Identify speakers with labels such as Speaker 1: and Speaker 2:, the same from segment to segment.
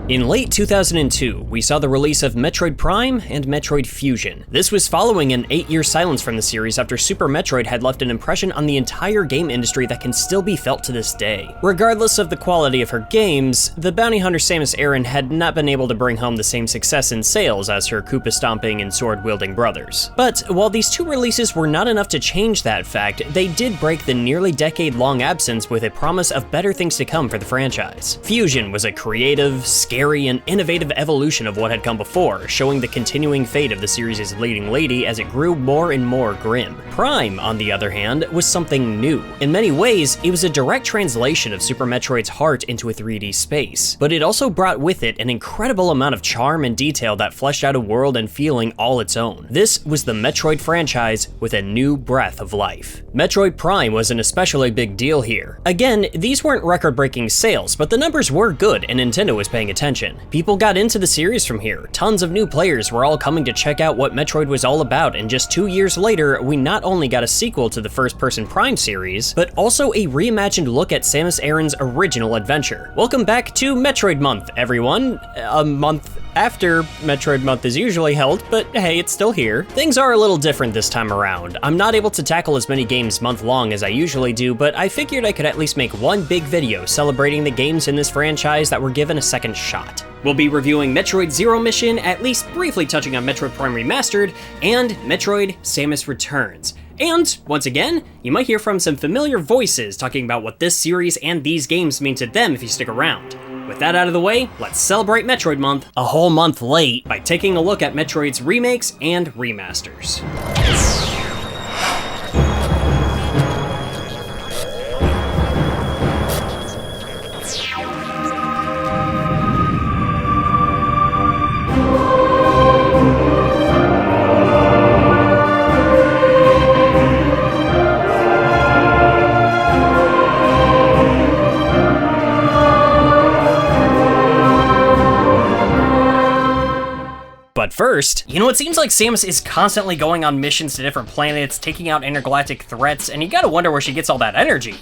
Speaker 1: In late 2002, we saw the release of Metroid Prime and Metroid Fusion. This was following an 8-year silence from the series after Super Metroid had left an impression on the entire game industry that can still be felt to this day. Regardless of the quality of her games, the bounty hunter Samus Aran had not been able to bring home the same success in sales as her Koopa-stomping and sword-wielding brothers. But while these two releases were not enough to change that fact, they did break the nearly decade-long absence with a promise of better things to come for the franchise. Fusion was a creative, scary, and innovative evolution of what had come before, showing the continuing fate of the series' leading lady as it grew more and more grim. Prime, on the other hand, was something new. In many ways, it was a direct translation of Super Metroid's heart into a 3D space, but it also brought with it an incredible amount of charm and detail that fleshed out a world and feeling all its own. This was the Metroid franchise with a new breath of life. Metroid Prime was an especially big deal here. Again, these weren't record-breaking sales, but the numbers were good and Nintendo was paying attention. People got into the series from here. Tons of new players were all coming to check out what Metroid was all about, and just 2 years later, we not only got a sequel to the first-person Prime series, but also a reimagined look at Samus Aran's original adventure. Welcome back to Metroid Month, everyone. A month after Metroid Month is usually held, but hey, it's still here. Things are a little different this time around. I'm not able to tackle as many games month-long as I usually do, but I figured I could at least make one big video celebrating the games in this franchise that were given a second shot. We'll be reviewing Metroid Zero Mission, at least briefly touching on Metroid Prime Remastered, and Metroid Samus Returns. And, once again, you might hear from some familiar voices talking about what this series and these games mean to them if you stick around. With that out of the way, let's celebrate Metroid Month a whole month late by taking a look at Metroid's remakes and remasters. But first, you know, it seems like Samus is constantly going on missions to different planets, taking out intergalactic threats, and you gotta wonder where she gets all that energy.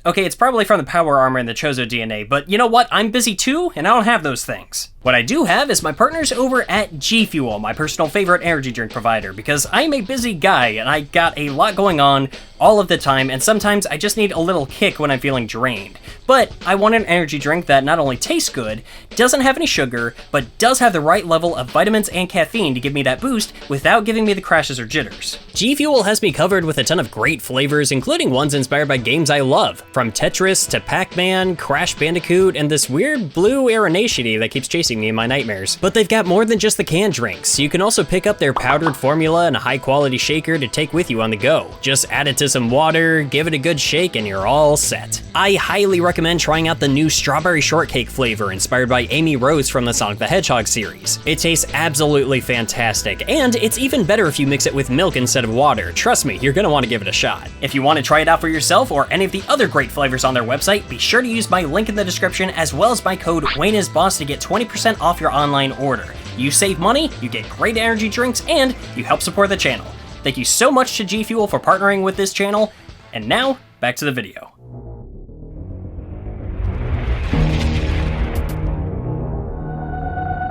Speaker 1: Okay, it's probably from the power armor and the Chozo DNA, but you know what? I'm busy too, and I don't have those things. What I do have is my partners over at G Fuel, my personal favorite energy drink provider, because I'm a busy guy and I got a lot going on all of the time, and sometimes I just need a little kick when I'm feeling drained. But I want an energy drink that not only tastes good, doesn't have any sugar, but does have the right level of vitamins and caffeine to give me that boost without giving me the crashes or jitters. G Fuel has me covered with a ton of great flavors, including ones inspired by games I love, from Tetris to Pac-Man, Crash Bandicoot, and this weird blue Aeronationy that keeps chasing me in my nightmares. But they've got more than just the canned drinks. You can also pick up their powdered formula and a high-quality shaker to take with you on the go. Just add it to some water, give it a good shake, and you're all set. I highly recommend trying out the new strawberry shortcake flavor inspired by Amy Rose from the Sonic the Hedgehog series. It tastes absolutely fantastic, and it's even better if you mix it with milk instead of water. Trust me, you're gonna want to give it a shot. If you want to try it out for yourself or any of the other great flavors on their website, be sure to use my link in the description as well as my code Wayneisboss to get 20% off your online order. You save money, you get great energy drinks, and you help support the channel. Thank you so much to G Fuel for partnering with this channel, and now, back to the video.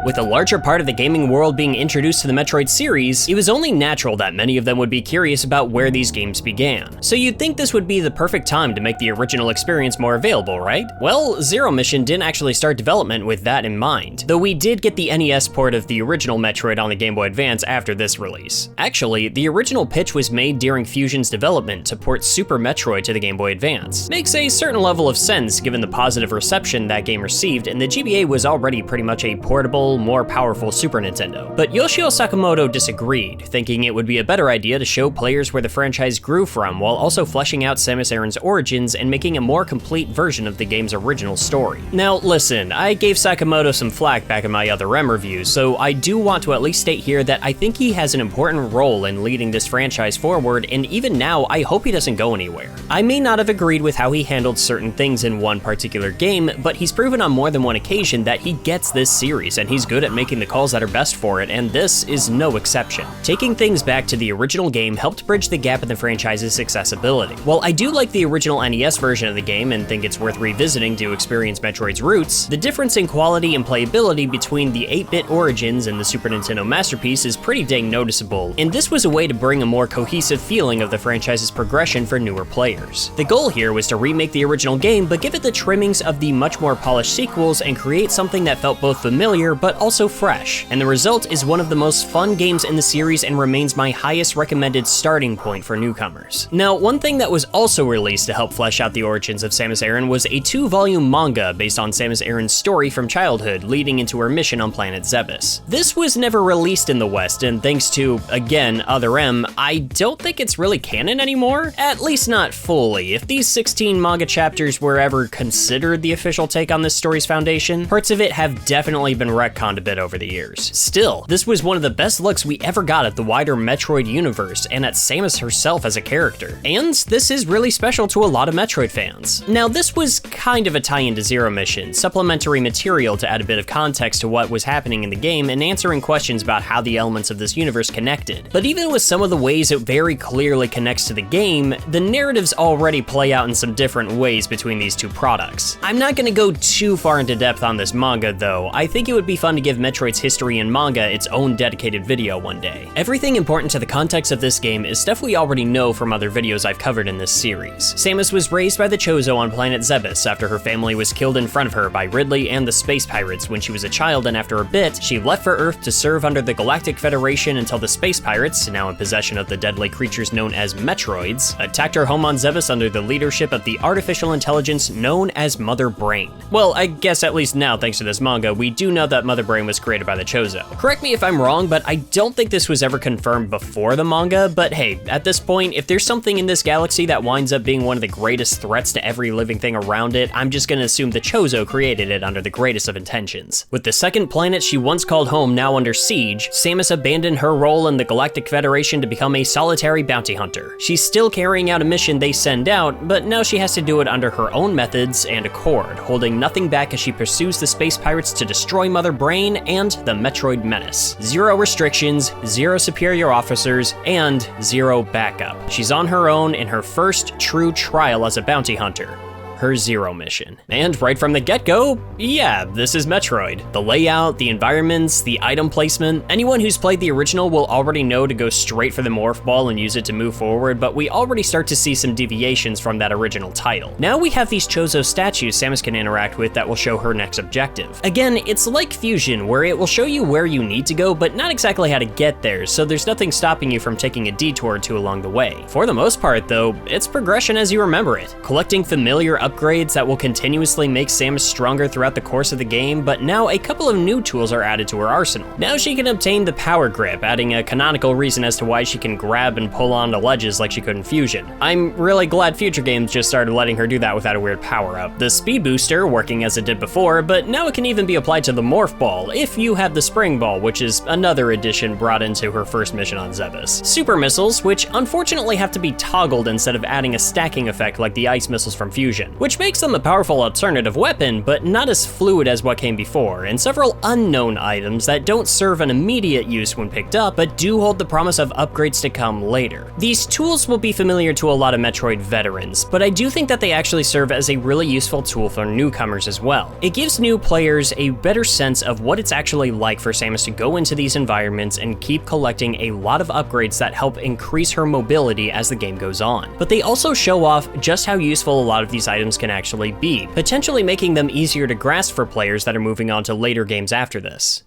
Speaker 1: With a larger part of the gaming world being introduced to the Metroid series, it was only natural that many of them would be curious about where these games began. So you'd think this would be the perfect time to make the original experience more available, right? Well, Zero Mission didn't actually start development with that in mind, though we did get the NES port of the original Metroid on the Game Boy Advance after this release. Actually, the original pitch was made during Fusion's development to port Super Metroid to the Game Boy Advance. Makes a certain level of sense given the positive reception that game received, and the GBA was already pretty much a portable, more powerful Super Nintendo. But Yoshio Sakamoto disagreed, thinking it would be a better idea to show players where the franchise grew from while also fleshing out Samus Aran's origins and making a more complete version of the game's original story. Now listen, I gave Sakamoto some flack back in my other REM reviews, so I do want to at least state here that I think he has an important role in leading this franchise forward, and even now I hope he doesn't go anywhere. I may not have agreed with how he handled certain things in one particular game, but he's proven on more than one occasion that he gets this series and he's good at making the calls that are best for it, and this is no exception. Taking things back to the original game helped bridge the gap in the franchise's accessibility. While I do like the original NES version of the game and think it's worth revisiting to experience Metroid's roots, the difference in quality and playability between the 8-bit origins and the Super Nintendo masterpiece is pretty dang noticeable, and this was a way to bring a more cohesive feeling of the franchise's progression for newer players. The goal here was to remake the original game, but give it the trimmings of the much more polished sequels and create something that felt both familiar but also fresh, and the result is one of the most fun games in the series and remains my highest recommended starting point for newcomers. Now, one thing that was also released to help flesh out the origins of Samus Aran was a 2-volume manga based on Samus Aran's story from childhood leading into her mission on planet Zebes. This was never released in the West, and thanks to, again, Other M, I don't think it's really canon anymore, at least not fully. If these 16 manga chapters were ever considered the official take on this story's foundation, parts of it have definitely been retconned a bit over the years. Still, this was one of the best looks we ever got at the wider Metroid universe and at Samus herself as a character. And this is really special to a lot of Metroid fans. Now, this was kind of a tie-in to Zero Mission, supplementary material to add a bit of context to what was happening in the game and answering questions about how the elements of this universe connected. But even with some of the ways it very clearly connects to the game, the narratives already play out in some different ways between these two products. I'm not gonna go too far into depth on this manga though. I think it would be fun to give Metroid's history and manga its own dedicated video one day. Everything important to the context of this game is stuff we already know from other videos I've covered in this series. Samus was raised by the Chozo on planet Zebes after her family was killed in front of her by Ridley and the Space Pirates when she was a child, and after a bit, she left for Earth to serve under the Galactic Federation until the Space Pirates, now in possession of the deadly creatures known as Metroids, attacked her home on Zebes under the leadership of the artificial intelligence known as Mother Brain. Well, I guess at least now, thanks to this manga, we do know that Mother Brain was created by the Chozo. Correct me if I'm wrong, but I don't think this was ever confirmed before the manga, but hey, at this point, if there's something in this galaxy that winds up being one of the greatest threats to every living thing around it, I'm just gonna assume the Chozo created it under the greatest of intentions. With the second planet she once called home now under siege, Samus abandoned her role in the Galactic Federation to become a solitary bounty hunter. She's still carrying out a mission they send out, but now she has to do it under her own methods and accord, holding nothing back as she pursues the Space Pirates to destroy Mother Brain and the Metroid Menace. Zero restrictions, zero superior officers, and zero backup. She's on her own in her first true trial as a bounty hunter. Her Zero Mission. And right from the get-go, yeah, this is Metroid. The layout, the environments, the item placement. Anyone who's played the original will already know to go straight for the Morph Ball and use it to move forward, but we already start to see some deviations from that original title. Now we have these Chozo statues Samus can interact with that will show her next objective. Again, it's like Fusion, where it will show you where you need to go, but not exactly how to get there, so there's nothing stopping you from taking a detour or two along the way. For the most part though, it's progression as you remember it. Collecting familiar upgrades that will continuously make Samus stronger throughout the course of the game, but now a couple of new tools are added to her arsenal. Now she can obtain the Power Grip, adding a canonical reason as to why she can grab and pull onto ledges like she could in Fusion. I'm really glad future games just started letting her do that without a weird power-up. The Speed Booster, working as it did before, but now it can even be applied to the Morph Ball if you have the Spring Ball, which is another addition brought into her first mission on Zebes. Super Missiles, which unfortunately have to be toggled instead of adding a stacking effect like the Ice Missiles from Fusion, which makes them a powerful alternative weapon, but not as fluid as what came before, and several unknown items that don't serve an immediate use when picked up, but do hold the promise of upgrades to come later. These tools will be familiar to a lot of Metroid veterans, but I do think that they actually serve as a really useful tool for newcomers as well. It gives new players a better sense of what it's actually like for Samus to go into these environments and keep collecting a lot of upgrades that help increase her mobility as the game goes on. But they also show off just how useful a lot of these items can actually be, potentially making them easier to grasp for players that are moving on to later games after this.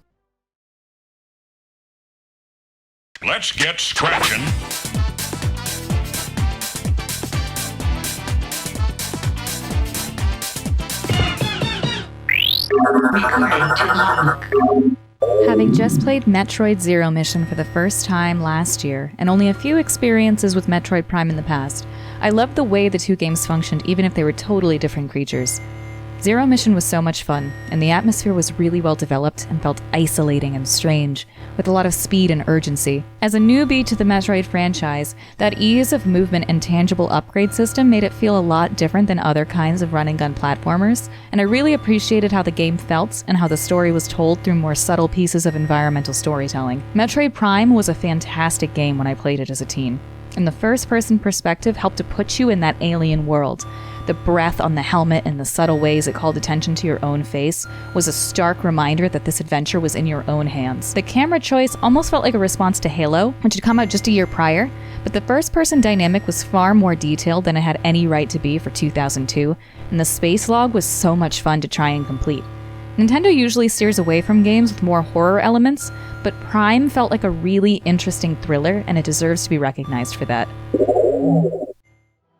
Speaker 2: Let's get scratching.
Speaker 3: Having just played Metroid Zero Mission for the first time last year, and only a few experiences with Metroid Prime in the past, I loved the way the two games functioned even if they were totally different creatures. Zero Mission was so much fun, and the atmosphere was really well developed and felt isolating and strange, with a lot of speed and urgency. As a newbie to the Metroid franchise, that ease of movement and tangible upgrade system made it feel a lot different than other kinds of run-and-gun platformers, and I really appreciated how the game felt and how the story was told through more subtle pieces of environmental storytelling. Metroid Prime was a fantastic game when I played it as a teen, and the first-person perspective helped to put you in that alien world. The breath on the helmet and the subtle ways it called attention to your own face was a stark reminder that this adventure was in your own hands. The camera choice almost felt like a response to Halo, which had come out just a year prior, but the first-person dynamic was far more detailed than it had any right to be for 2002, and the space log was so much fun to try and complete. Nintendo usually steers away from games with more horror elements, but Prime felt like a really interesting thriller, and it deserves to be recognized for that.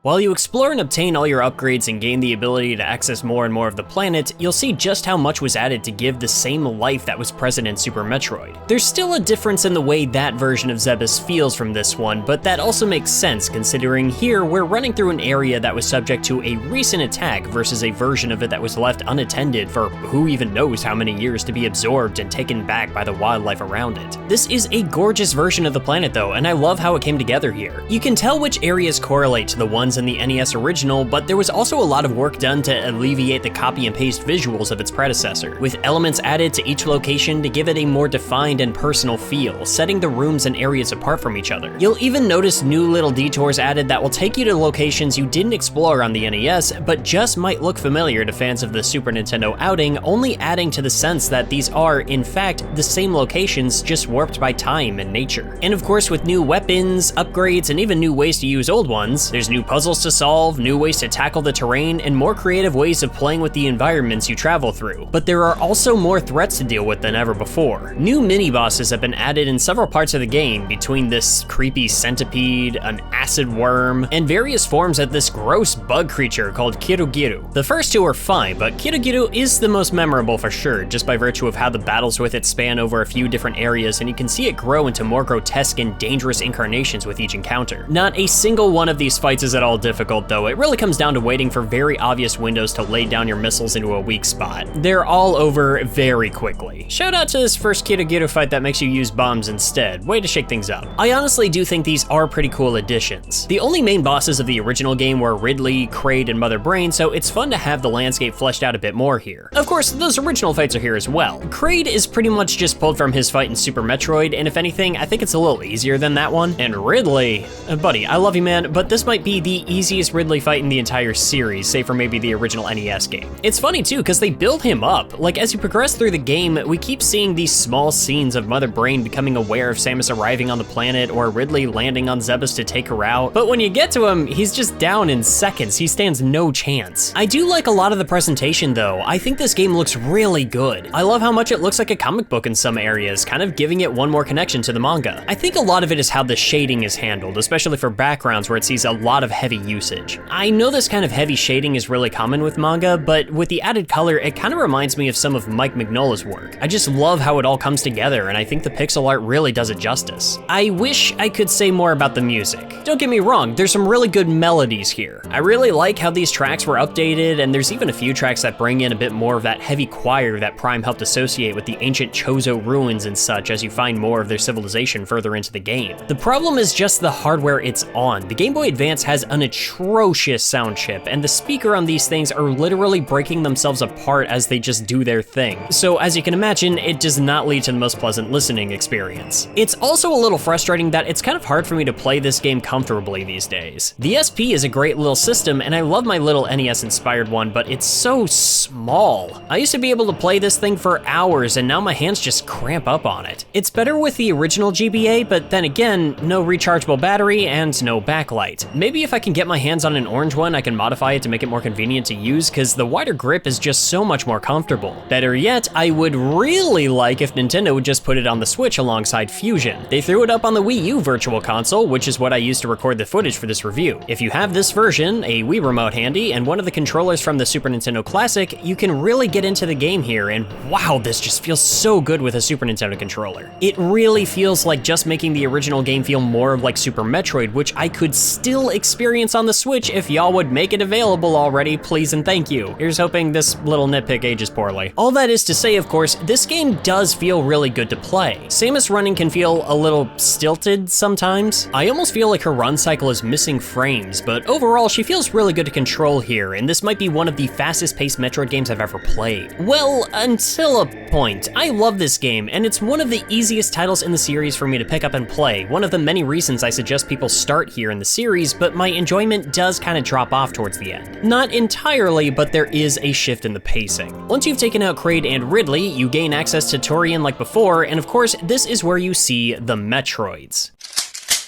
Speaker 1: While you explore and obtain all your upgrades and gain the ability to access more and more of the planet, you'll see just how much was added to give the same life that was present in Super Metroid. There's still a difference in the way that version of Zebes feels from this one, but that also makes sense considering here we're running through an area that was subject to a recent attack versus a version of it that was left unattended for who even knows how many years to be absorbed and taken back by the wildlife around it. This is a gorgeous version of the planet though, and I love how it came together here. You can tell which areas correlate to the ones in the NES original, but there was also a lot of work done to alleviate the copy and paste visuals of its predecessor, with elements added to each location to give it a more defined and personal feel, setting the rooms and areas apart from each other. You'll even notice new little detours added that will take you to locations you didn't explore on the NES, but just might look familiar to fans of the Super Nintendo outing, only adding to the sense that these are, in fact, the same locations just warped by time and nature. And of course, with new weapons, upgrades, and even new ways to use old ones, there's new puzzles to solve, new ways to tackle the terrain, and more creative ways of playing with the environments you travel through. But there are also more threats to deal with than ever before. New mini-bosses have been added in several parts of the game, between this creepy centipede, an acid worm, and various forms of this gross bug creature called Kirugiru. The first two are fine, but Kirugiru is the most memorable for sure, just by virtue of how the battles with it span over a few different areas, and you can see it grow into more grotesque and dangerous incarnations with each encounter. Not a single one of these fights is at all difficult though. It really comes down to waiting for very obvious windows to lay down your missiles into a weak spot. They're all over very quickly. Shout out to this first Kirugiru fight that makes you use bombs instead. Way to shake things up. I honestly do think these are pretty cool additions. The only main bosses of the original game were Ridley, Kraid, and Mother Brain, so it's fun to have the landscape fleshed out a bit more here. Of course, those original fights are here as well. Kraid is pretty much just pulled from his fight in Super Metroid, and if anything, I think it's a little easier than that one. And Ridley, buddy, I love you man, but this might be the easiest Ridley fight in the entire series, save for maybe the original NES game. It's funny too, because they build him up. Like, as you progress through the game, we keep seeing these small scenes of Mother Brain becoming aware of Samus arriving on the planet, or Ridley landing on Zebes to take her out. But when you get to him, he's just down in seconds. He stands no chance. I do like a lot of the presentation though. I think this game looks really good. I love how much it looks like a comic book in some areas, kind of giving it one more connection to the manga. I think a lot of it is how the shading is handled, especially for backgrounds where it sees a lot of heavy usage. I know this kind of heavy shading is really common with manga, but with the added color, it kind of reminds me of some of Mike Mignola's work. I just love how it all comes together, and I think the pixel art really does it justice. I wish I could say more about the music. Don't get me wrong, there's some really good melodies here. I really like how these tracks were updated, and there's even a few tracks that bring in a bit more of that heavy choir that Prime helped associate with the ancient Chozo ruins and such as you find more of their civilization further into the game. The problem is just the hardware it's on. The Game Boy Advance has an atrocious sound chip, and the speaker on these things are literally breaking themselves apart as they just do their thing. So as you can imagine, it does not lead to the most pleasant listening experience. It's also a little frustrating that it's kind of hard for me to play this game comfortably these days. The SP is a great little system, and I love my little NES inspired one, but it's so small. I used to be able to play this thing for hours, and now my hands just cramp up on it. It's better with the original GBA, but then again, no rechargeable battery and no backlight. Maybe if I can get my hands on an orange one, I can modify it to make it more convenient to use, because the wider grip is just so much more comfortable. Better yet, I would really like if Nintendo would just put it on the Switch alongside Fusion. They threw it up on the Wii U Virtual Console, which is what I used to record the footage for this review. If you have this version, a Wii Remote handy, and one of the controllers from the Super Nintendo Classic, you can really get into the game here, and wow, this just feels so good with a Super Nintendo controller. It really feels like just making the original game feel more like Super Metroid, which I could still experience experience on the Switch if y'all would make it available already, please and thank you. Here's hoping this little nitpick ages poorly. All that is to say, of course, this game does feel really good to play. Samus running can feel a little stilted sometimes. I almost feel like her run cycle is missing frames, but overall she feels really good to control here, and this might be one of the fastest paced Metroid games I've ever played. Well, until a point. I love this game, and it's one of the easiest titles in the series for me to pick up and play, one of the many reasons I suggest people start here in the series, but my enjoyment does kind of drop off towards the end. Not entirely, but there is a shift in the pacing. Once you've taken out Kraid and Ridley, you gain access to Torian like before, and of course, this is where you see the Metroids.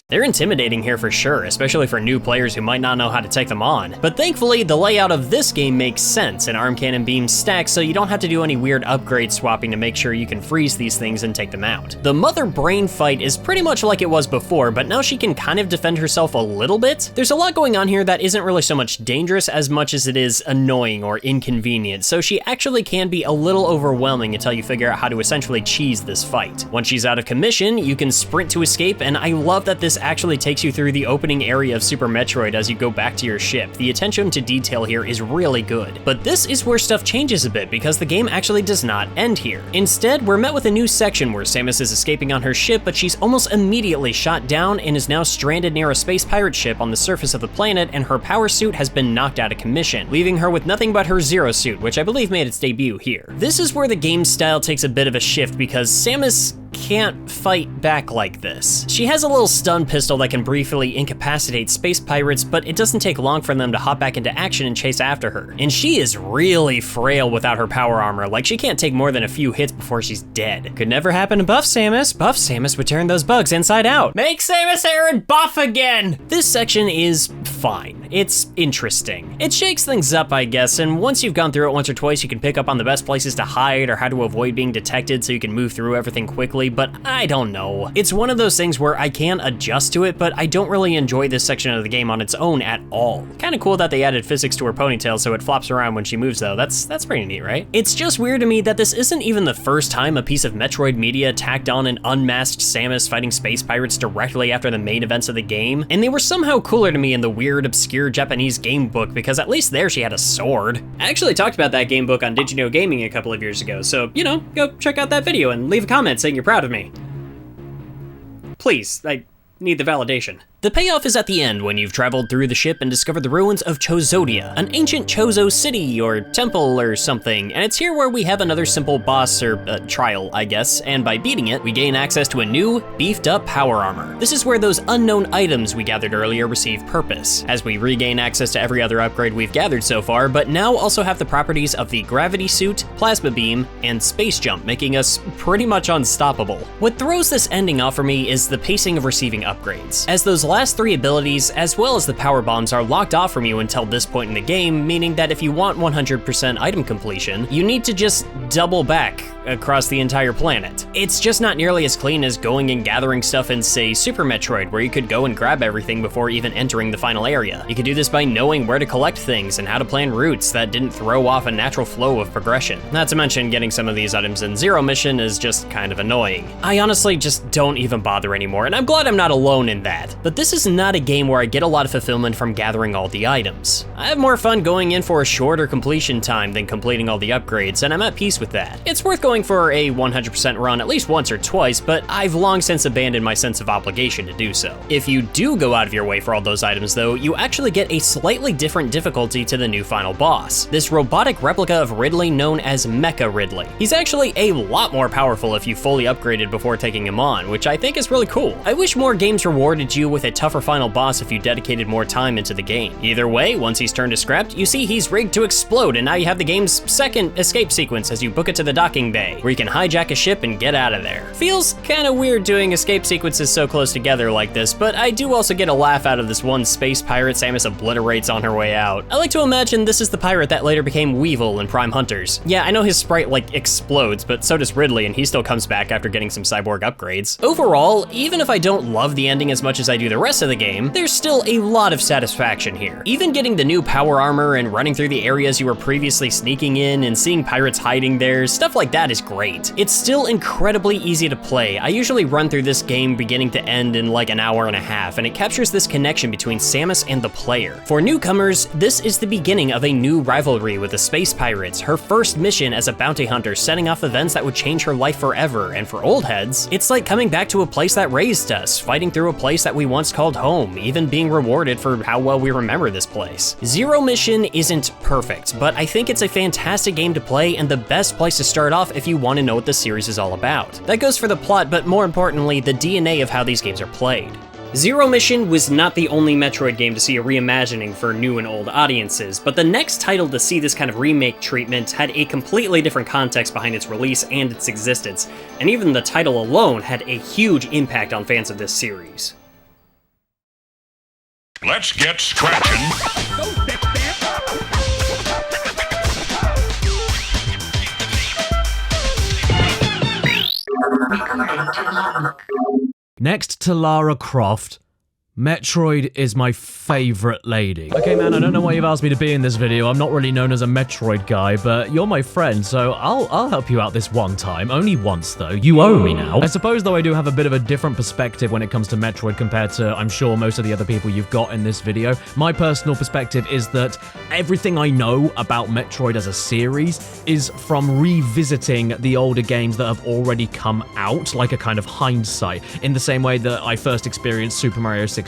Speaker 1: They're intimidating here for sure, especially for new players who might not know how to take them on. But thankfully, the layout of this game makes sense. An arm cannon beam stacks, so you don't have to do any weird upgrade swapping to make sure you can freeze these things and take them out. The Mother Brain fight is pretty much like it was before, but now she can kind of defend herself a little bit. There's a lot going on here that isn't really so much dangerous as much as it is annoying or inconvenient, so she actually can be a little overwhelming until you figure out how to essentially cheese this fight. Once she's out of commission, you can sprint to escape, and I love that this actually takes you through the opening area of Super Metroid as you go back to your ship. The attention to detail here is really good. But this is where stuff changes a bit because the game actually does not end here. Instead, we're met with a new section where Samus is escaping on her ship, but she's almost immediately shot down and is now stranded near a space pirate ship on the surface of the planet, and her power suit has been knocked out of commission, leaving her with nothing but her Zero suit, which I believe made its debut here. This is where the game's style takes a bit of a shift because Samus can't fight back like this. She has a little stun pistol that can briefly incapacitate space pirates, but it doesn't take long for them to hop back into action and chase after her. And she is really frail without her power armor, like she can't take more than a few hits before she's dead. Could never happen to Buff Samus. Buff Samus would turn those bugs inside out. Make Samus Aran buff again! This section is fine. It's interesting. It shakes things up, I guess, and once you've gone through it once or twice, you can pick up on the best places to hide or how to avoid being detected so you can move through everything quickly, but I don't know. It's one of those things where I can adjust to it, but I don't really enjoy this section of the game on its own at all. Kinda cool that they added physics to her ponytail so it flops around when she moves though. That's pretty neat, right? It's just weird to me that this isn't even the first time a piece of Metroid media tacked on an unmasked Samus fighting space pirates directly after the main events of the game, and they were somehow cooler to me in the weird, obscure Japanese game book because at least there she had a sword. I actually talked about that game book on Digino Gaming a couple of years ago, so, you know, go check out that video and leave a comment saying you're proud of me. Please, I need the validation. The payoff is at the end when you've traveled through the ship and discovered the ruins of Chozodia, an ancient Chozo city or temple or something, and it's here where we have another simple boss or trial, I guess, and by beating it, we gain access to a new, beefed up power armor. This is where those unknown items we gathered earlier receive purpose, as we regain access to every other upgrade we've gathered so far, but now also have the properties of the gravity suit, plasma beam, and space jump, making us pretty much unstoppable. What throws this ending off for me is the pacing of receiving upgrades, as those last three abilities, as well as the power bombs, are locked off from you until this point in the game, meaning that if you want 100% item completion, you need to just double back across the entire planet. It's just not nearly as clean as going and gathering stuff in, say, Super Metroid, where you could go and grab everything before even entering the final area. You could do this by knowing where to collect things and how to plan routes that didn't throw off a natural flow of progression. Not to mention, getting some of these items in Zero Mission is just kind of annoying. I honestly just don't even bother anymore, and I'm glad I'm not alone in that. But this is not a game where I get a lot of fulfillment from gathering all the items. I have more fun going in for a shorter completion time than completing all the upgrades, and I'm at peace with that. It's worth going for a 100% run at least once or twice, but I've long since abandoned my sense of obligation to do so. If you do go out of your way for all those items though, you actually get a slightly different difficulty to the new final boss, this robotic replica of Ridley known as Mecha Ridley. He's actually a lot more powerful if you fully upgraded before taking him on, which I think is really cool. I wish more games rewarded you with a tougher final boss if you dedicated more time into the game. Either way, once he's turned to scrap, you see he's rigged to explode, and now you have the game's second escape sequence as you book it to the docking bay, where you can hijack a ship and get out of there. Feels kinda weird doing escape sequences so close together like this, but I do also get a laugh out of this one space pirate Samus obliterates on her way out. I like to imagine this is the pirate that later became Weevil in Prime Hunters. Yeah, I know his sprite like explodes, but so does Ridley, and he still comes back after getting some cyborg upgrades. Overall, even if I don't love the ending as much as I do the rest of the game, there's still a lot of satisfaction here. Even getting the new power armor and running through the areas you were previously sneaking in and seeing pirates hiding there, stuff like that is great. It's still incredibly easy to play. I usually run through this game beginning to end in like an hour and a half, and it captures this connection between Samus and the player. For newcomers, this is the beginning of a new rivalry with the Space Pirates, her first mission as a bounty hunter, setting off events that would change her life forever. And for old heads, it's like coming back to a place that raised us, fighting through a place that we once called home, even being rewarded for how well we remember this place. Zero Mission isn't perfect, but I think it's a fantastic game to play and the best place to start off if you want to know what the series is all about. That goes for the plot, but more importantly, the DNA of how these games are played. Zero Mission was not the only Metroid game to see a reimagining for new and old audiences, but the next title to see this kind of remake treatment had a completely different context behind its release and its existence, and even the title alone had a huge impact on fans of this series.
Speaker 2: Let's get scratching.
Speaker 4: Next to Lara Croft, Metroid is my favorite lady. Okay man, I don't know why you've asked me to be in this video. I'm not really known as a Metroid guy, but you're my friend, so I'll help you out this one time. Only once though. You owe me now. I suppose though I do have a bit of a different perspective when it comes to Metroid compared to, I'm sure, most of the other people you've got in this video. My personal perspective is that everything I know about Metroid as a series is from revisiting the older games that have already come out, like a kind of hindsight, in the same way that I first experienced Super Mario 64.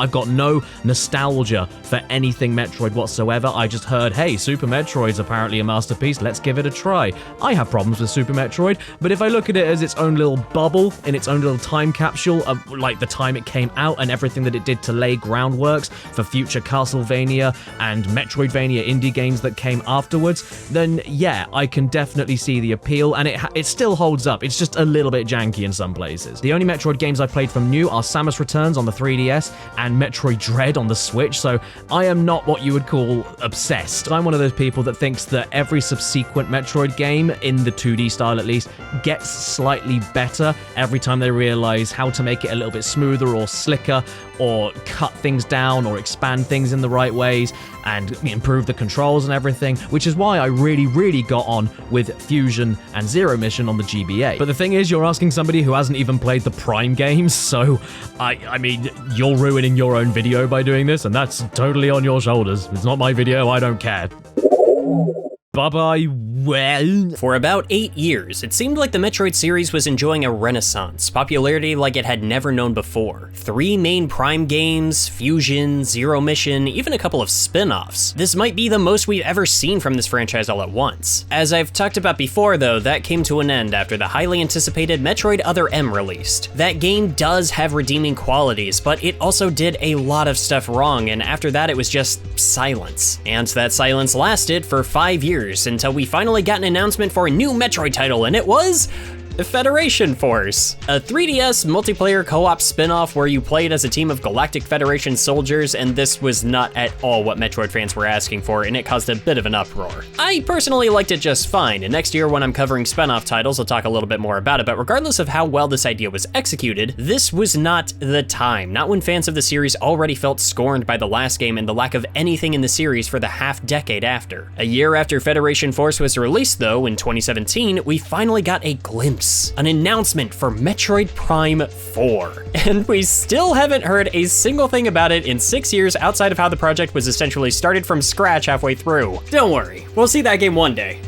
Speaker 4: I've got no nostalgia for anything Metroid whatsoever. I just heard, hey, Super Metroid's apparently a masterpiece, let's give it a try. I have problems with Super Metroid, but if I look at it as its own little bubble, in its own little time capsule of like the time it came out and everything that it did to lay groundworks for future Castlevania and Metroidvania indie games that came afterwards, then yeah, I can definitely see the appeal, and it still holds up. It's just a little bit janky in some places. The only Metroid games I've played from new are Samus Returns on the 3DS and Metroid Dread on the Switch, so I am not what you would call obsessed. I'm one of those people that thinks that every subsequent Metroid game, in the 2D style at least, gets slightly better every time they realize how to make it a little bit smoother or slicker, or cut things down or expand things in the right ways and improve the controls and everything, which is why I really got on with Fusion and Zero Mission on the GBA. But the thing is, you're asking somebody who hasn't even played the Prime games, so I mean, you're ruining your own video by doing this, and that's totally on your shoulders. It's not my video, I don't care. Bye-bye. Well,
Speaker 1: for about 8 years, it seemed like the Metroid series was enjoying a renaissance, popularity like it had never known before. 3 main Prime games, Fusion, Zero Mission, even a couple of spin-offs. This might be the most we've ever seen from this franchise all at once. As I've talked about before though, that came to an end after the highly anticipated Metroid Other M released. That game does have redeeming qualities, but it also did a lot of stuff wrong, and after that it was just silence. And that silence lasted for 5 years, until we finally got an announcement for a new Metroid title, and it was Federation Force, a 3DS multiplayer co-op spin-off where you played as a team of Galactic Federation soldiers, and this was not at all what Metroid fans were asking for, and it caused a bit of an uproar. I personally liked it just fine, and next year when I'm covering spin-off titles, I'll talk a little bit more about it, but regardless of how well this idea was executed, this was not the time, not when fans of the series already felt scorned by the last game and the lack of anything in the series for the half-decade after. A year after Federation Force was released though, in 2017, we finally got a glimpse, an announcement for Metroid Prime 4. And we still haven't heard a single thing about it in 6 years outside of how the project was essentially started from scratch halfway through. Don't worry, we'll see that game one day.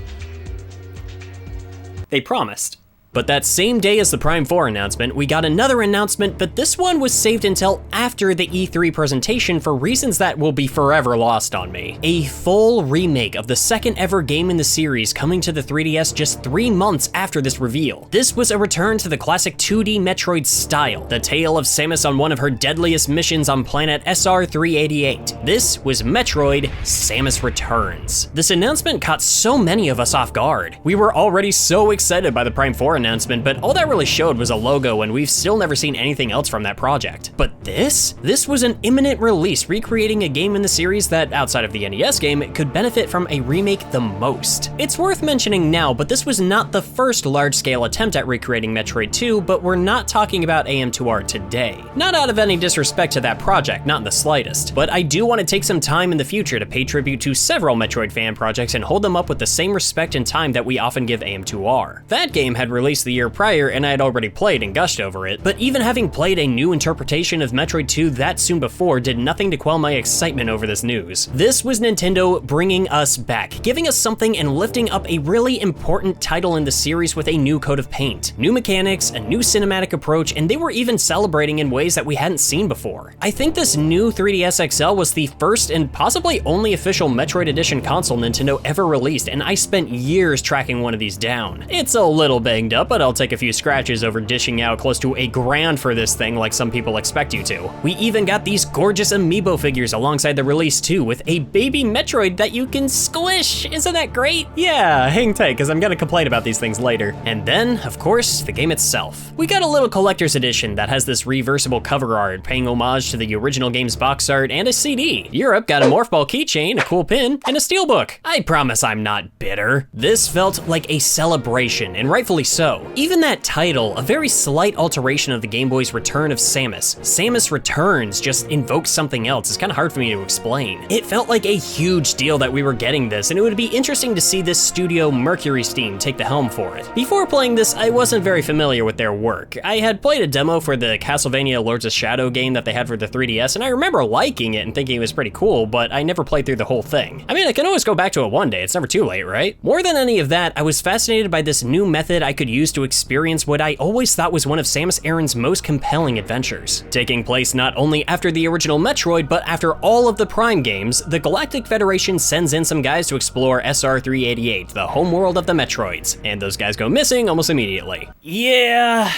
Speaker 1: They promised. But that same day as the Prime 4 announcement, we got another announcement, but this one was saved until after the E3 presentation for reasons that will be forever lost on me. A full remake of the second ever game in the series coming to the 3DS just 3 months after this reveal. This was a return to the classic 2D Metroid style, the tale of Samus on one of her deadliest missions on planet SR388. This was Metroid Samus Returns. This announcement caught so many of us off guard. We were already so excited by the Prime 4 announcement announcement, but all that really showed was a logo, and we've still never seen anything else from that project. But this was an imminent release, recreating a game in the series that, outside of the NES game, could benefit from a remake the most. It's worth mentioning now, but this was not the first large-scale attempt at recreating Metroid 2, but we're not talking about AM2R today. Not out of any disrespect to that project, not in the slightest, but I do want to take some time in the future to pay tribute to several Metroid fan projects and hold them up with the same respect and time that we often give AM2R. That game had released the year prior, and I had already played and gushed over it, but even having played a new interpretation of Metroid 2 that soon before did nothing to quell my excitement over this news. This was Nintendo bringing us back, giving us something and lifting up a really important title in the series with a new coat of paint, new mechanics, a new cinematic approach, and they were even celebrating in ways that we hadn't seen before. I think this new 3DS XL was the first and possibly only official Metroid Edition console Nintendo ever released, and I spent years tracking one of these down. It's a little banged up, but I'll take a few scratches over dishing out close to $1,000 for this thing like some people expect you to. We even got these gorgeous amiibo figures alongside the release too, with a baby Metroid that you can squish. Isn't that great? Yeah, hang tight, because I'm gonna complain about these things later. And then, of course, the game itself. We got a little collector's edition that has this reversible cover art paying homage to the original game's box art and a CD. Europe got a Morph Ball keychain, a cool pin, and a steelbook. I promise I'm not bitter. This felt like a celebration, and rightfully so. Even that title, a very slight alteration of the Game Boy's Return of Samus. Samus Returns just invokes something else. It's kind of hard for me to explain. It felt like a huge deal that we were getting this, and it would be interesting to see this studio Mercury Steam take the helm for it. Before playing this, I wasn't very familiar with their work. I had played a demo for the Castlevania Lords of Shadow game that they had for the 3DS, and I remember liking it and thinking it was pretty cool, but I never played through the whole thing. I mean, I can always go back to it one day, it's never too late, right? More than any of that, I was fascinated by this new method I could use to experience what I always thought was one of Samus Aran's most compelling adventures. Taking place not only after the original Metroid, but after all of the Prime games, the Galactic Federation sends in some guys to explore SR-388, the homeworld of the Metroids, and those guys go missing almost immediately. Yeah,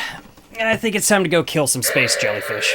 Speaker 1: I think it's time to go kill some space jellyfish.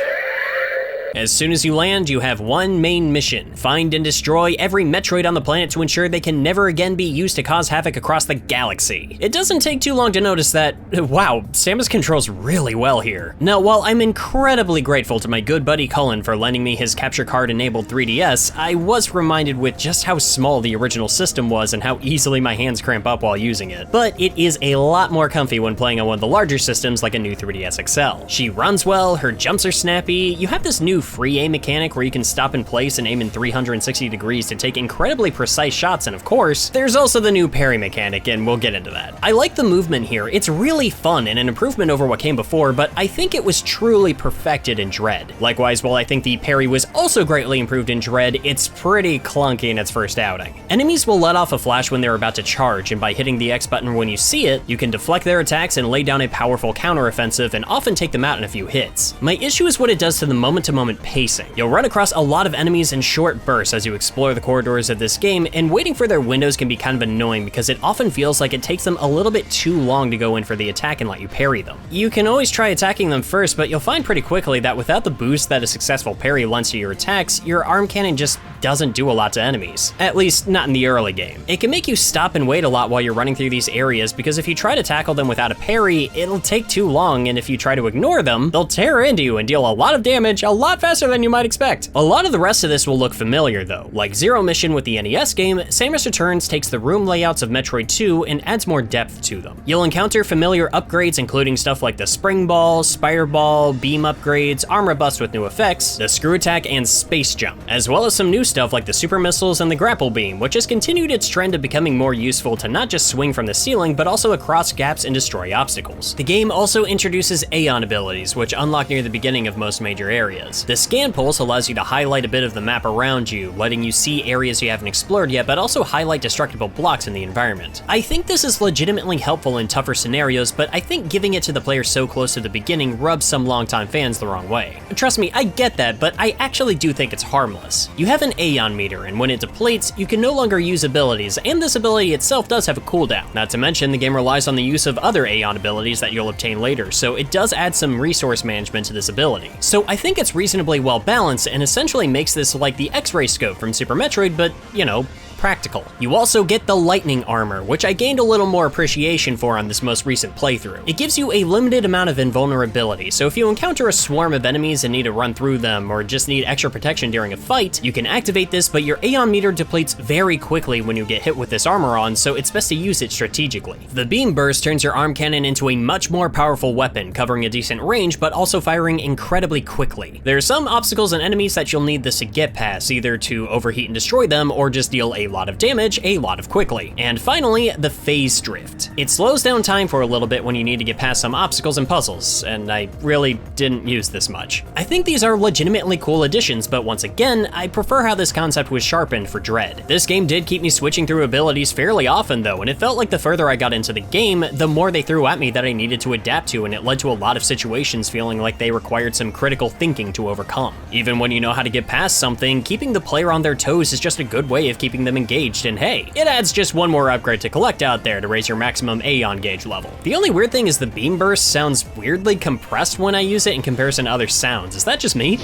Speaker 1: As soon as you land, you have one main mission. Find and destroy every Metroid on the planet to ensure they can never again be used to cause havoc across the galaxy. It doesn't take too long to notice that, wow, Samus controls really well here. Now, while I'm incredibly grateful to my good buddy Cullen for lending me his capture card enabled 3DS, I was reminded with just how small the original system was and how easily my hands cramp up while using it. But it is a lot more comfy when playing on one of the larger systems like a new 3DS XL. She runs well, her jumps are snappy, you have this new free aim mechanic where you can stop in place and aim in 360 degrees to take incredibly precise shots, and of course, there's also the new parry mechanic, and we'll get into that. I like the movement here, it's really fun and an improvement over what came before, but I think it was truly perfected in Dread. Likewise, while I think the parry was also greatly improved in Dread, it's pretty clunky in its first outing. Enemies will let off a flash when they're about to charge, and by hitting the X button when you see it, you can deflect their attacks and lay down a powerful counteroffensive and often take them out in a few hits. My issue is what it does to the moment-to-moment pacing. You'll run across a lot of enemies in short bursts as you explore the corridors of this game, and waiting for their windows can be kind of annoying because it often feels like it takes them a little bit too long to go in for the attack and let you parry them. You can always try attacking them first, but you'll find pretty quickly that without the boost that a successful parry lends to your attacks, your arm cannon just doesn't do a lot to enemies. At least, not in the early game. It can make you stop and wait a lot while you're running through these areas because if you try to tackle them without a parry, it'll take too long, and if you try to ignore them, they'll tear into you and deal a lot of damage a lot faster than you might expect. A lot of the rest of this will look familiar though. Like Zero Mission with the NES game, Samus Returns takes the room layouts of Metroid 2 and adds more depth to them. You'll encounter familiar upgrades including stuff like the Spring Ball, Spire Ball, Beam upgrades, Armor Bust with new effects, the Screw Attack, and Space Jump, as well as some new stuff like the Super Missiles and the Grapple Beam, which has continued its trend of becoming more useful to not just swing from the ceiling, but also across gaps and destroy obstacles. The game also introduces Aeon abilities, which unlock near the beginning of most major areas. The Scan Pulse allows you to highlight a bit of the map around you, letting you see areas you haven't explored yet, but also highlight destructible blocks in the environment. I think this is legitimately helpful in tougher scenarios, but I think giving it to the player so close to the beginning rubs some longtime fans the wrong way. Trust me, I get that, but I actually do think it's harmless. You have an Aeon meter, and when it depletes, you can no longer use abilities, and this ability itself does have a cooldown. Not to mention, the game relies on the use of other Aeon abilities that you'll obtain later, so it does add some resource management to this ability. So I think it's reasonably well balanced, and essentially makes this like the X-ray scope from Super Metroid, but, you know, practical. You also get the lightning armor, which I gained a little more appreciation for on this most recent playthrough. It gives you a limited amount of invulnerability, so if you encounter a swarm of enemies and need to run through them, or just need extra protection during a fight, you can activate this, but your Aeon meter depletes very quickly when you get hit with this armor on, so it's best to use it strategically. The beam burst turns your arm cannon into a much more powerful weapon, covering a decent range, but also firing incredibly quickly. There are some obstacles and enemies that you'll need this to get past, either to overheat and destroy them, or just deal a lot of damage a lot of quickly. And finally, the phase drift. It slows down time for a little bit when you need to get past some obstacles and puzzles, and I really didn't use this much. I think these are legitimately cool additions, but once again, I prefer how this concept was sharpened for Dread. This game did keep me switching through abilities fairly often though, and it felt like the further I got into the game, the more they threw at me that I needed to adapt to, and it led to a lot of situations feeling like they required some critical thinking to overcome. Even when you know how to get past something, keeping the player on their toes is just a good way of keeping them engaged, and hey, it adds just one more upgrade to collect out there to raise your maximum Aeon gauge level. The only weird thing is the beam burst sounds weirdly compressed when I use it in comparison to other sounds. Is that just me?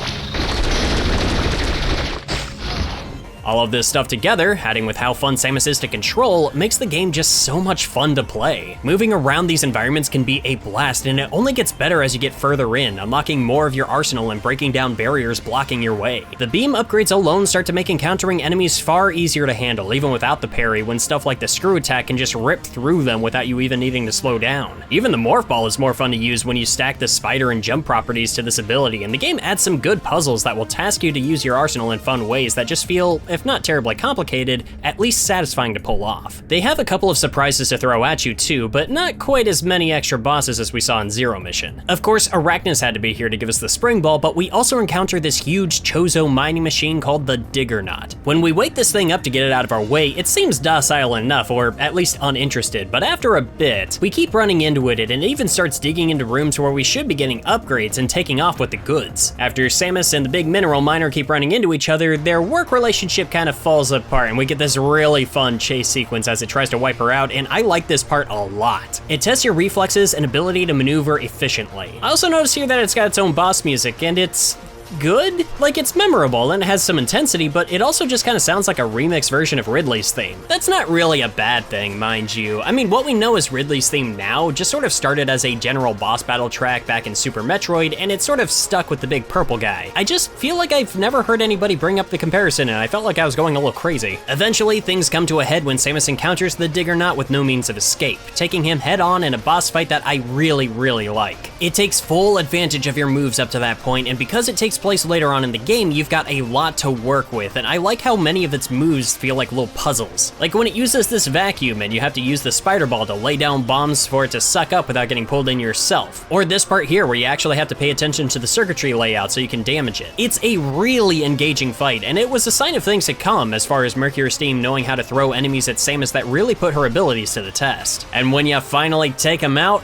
Speaker 1: All of this stuff together, adding with how fun Samus is to control, makes the game just so much fun to play. Moving around these environments can be a blast, and it only gets better as you get further in, unlocking more of your arsenal and breaking down barriers blocking your way. The beam upgrades alone start to make encountering enemies far easier to handle, even without the parry, when stuff like the screw attack can just rip through them without you even needing to slow down. Even the morph ball is more fun to use when you stack the spider and jump properties to this ability, and the game adds some good puzzles that will task you to use your arsenal in fun ways that just feel, if not terribly complicated, at least satisfying to pull off. They have a couple of surprises to throw at you too, but not quite as many extra bosses as we saw in Zero Mission. Of course, Arachnus had to be here to give us the spring ball, but we also encounter this huge Chozo mining machine called the Diggernaut. When we wake this thing up to get it out of our way, it seems docile enough, or at least uninterested, but after a bit, we keep running into it, and it even starts digging into rooms where we should be getting upgrades and taking off with the goods. After Samus and the big mineral miner keep running into each other, their work relationship kind of falls apart, and we get this really fun chase sequence as it tries to wipe her out, and I like this part a lot. It tests your reflexes and ability to maneuver efficiently. I also notice here that it's got its own boss music, and it's good? Like, it's memorable and it has some intensity, but it also just kind of sounds like a remix version of Ridley's theme. That's not really a bad thing, mind you. I mean, what we know as Ridley's theme now just sort of started as a general boss battle track back in Super Metroid, and it sort of stuck with the big purple guy. I just feel like I've never heard anybody bring up the comparison, and I felt like I was going a little crazy. Eventually, things come to a head when Samus encounters the Diggernaut with no means of escape, taking him head on in a boss fight that I really like. It takes full advantage of your moves up to that point, and because it takes place later on in the game, you've got a lot to work with, and I like how many of its moves feel like little puzzles. Like when it uses this vacuum and you have to use the spider ball to lay down bombs for it to suck up without getting pulled in yourself. Or this part here where you actually have to pay attention to the circuitry layout so you can damage it. It's a really engaging fight, and it was a sign of things to come as far as Mercury Steam knowing how to throw enemies at Samus that really put her abilities to the test. And when you finally take them out,